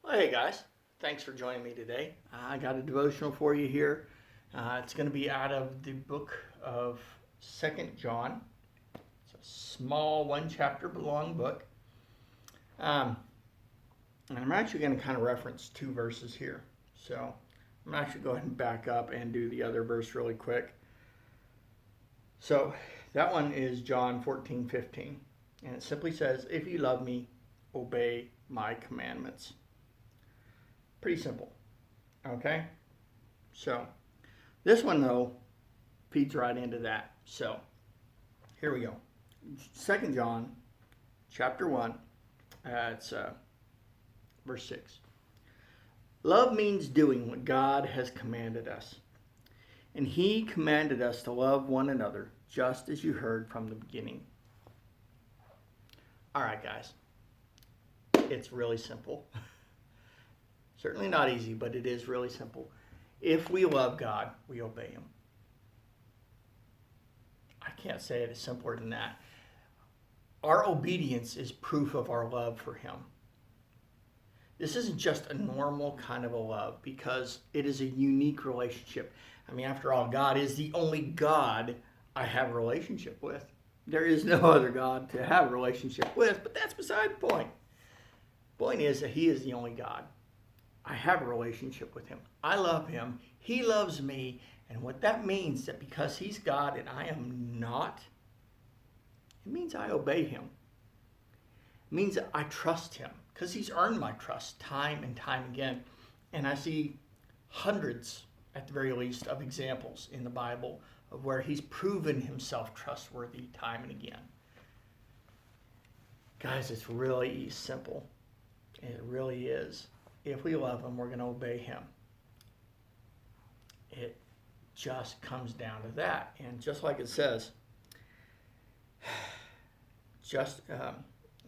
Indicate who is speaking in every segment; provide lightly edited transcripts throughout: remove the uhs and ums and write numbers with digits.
Speaker 1: Well, hey guys, thanks for joining me today. I got a devotional for you here. It's going to be out of the book of 2nd John. It's a small one chapter long book. And I'm actually going to kind of reference two verses here. So I'm going to actually go ahead and back up and do the other verse really quick. So that one is John 14:15. And it simply says, "If you love me, obey my commandments." Pretty simple. Okay? So, this one, though, feeds right into that. So, here we go. 2nd John, chapter 1, it's verse 6. Love means doing what God has commanded us. And He commanded us to love one another, just as you heard from the beginning. All right, guys. It's really simple. Certainly not easy, but it is really simple. If we love God, we obey Him. I can't say it simpler than that. Our obedience is proof of our love for Him. This isn't just a normal kind of a love because it is a unique relationship. I mean, after all, God is the only God I have a relationship with. There is no other God to have a relationship with, but that's beside the point. Point is that He is the only God. I have a relationship with Him. I love Him. He loves me. And what that means that because He's God and I am not, it means I obey Him. It means that I trust Him because He's earned my trust time and time again. And I see hundreds, at the very least, of examples in the Bible of where He's proven Himself trustworthy time and again. Guys, it's really simple. It really is. If we love Him, we're going to obey Him. It just comes down to that. And just like it says, it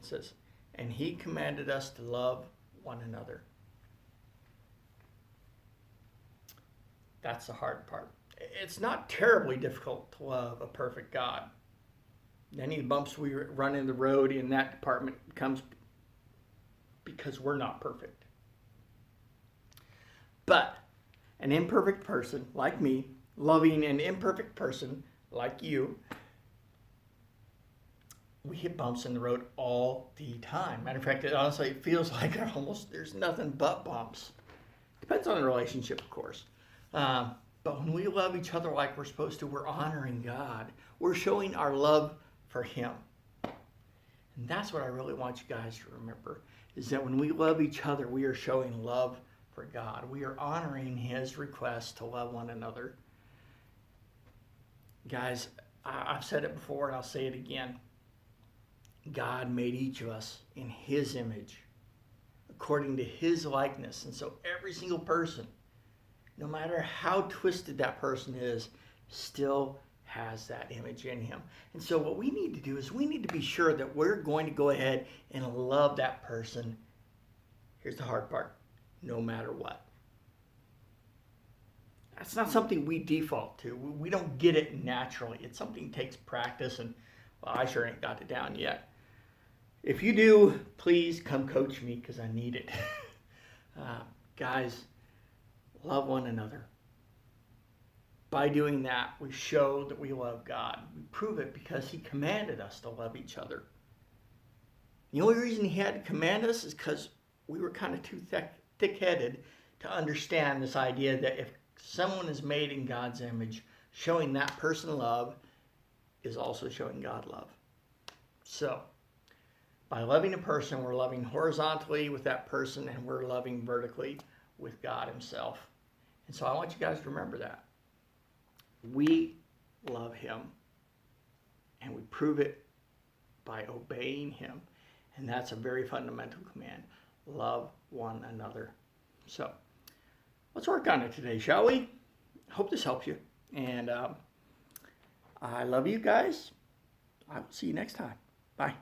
Speaker 1: says, and He commanded us to love one another. That's the hard part. It's not terribly difficult to love a perfect God. Any bumps we run in the road in that department comes because we're not perfect. But an imperfect person like me, loving an imperfect person like you, we hit bumps in the road all the time. Matter of fact, it feels like there's nothing but bumps. Depends on the relationship, of course. But when we love each other like we're supposed to, we're honoring God. We're showing our love for Him. And that's what I really want you guys to remember, is that when we love each other, we are showing love for God. We are honoring His request to love one another. Guys, I've said it before and I'll say it again. God made each of us in His image, according to His likeness. And so every single person, no matter how twisted that person is, still has that image in him. And so what we need to do is we need to be sure that we're going to go ahead and love that person. Here's the hard part. No matter what. That's not something we default to. We don't get it naturally. It's something that takes practice, and well, I sure ain't got it down yet. If you do, please come coach me because I need it. Guys, love one another. By doing that, we show that we love God. We prove it because He commanded us to love each other. The only reason He had to command us is because we were kind of too thick-headed to understand this idea that if someone is made in God's image, showing that person love is also showing God love. So, by loving a person, we're loving horizontally with that person, and we're loving vertically with God Himself. And so I want you guys to remember that. We love Him, and we prove it by obeying Him. And that's a very fundamental command. Love one another. So, let's work on it today, shall we? Hope this helps you. And I love you guys. I will see you next time. Bye.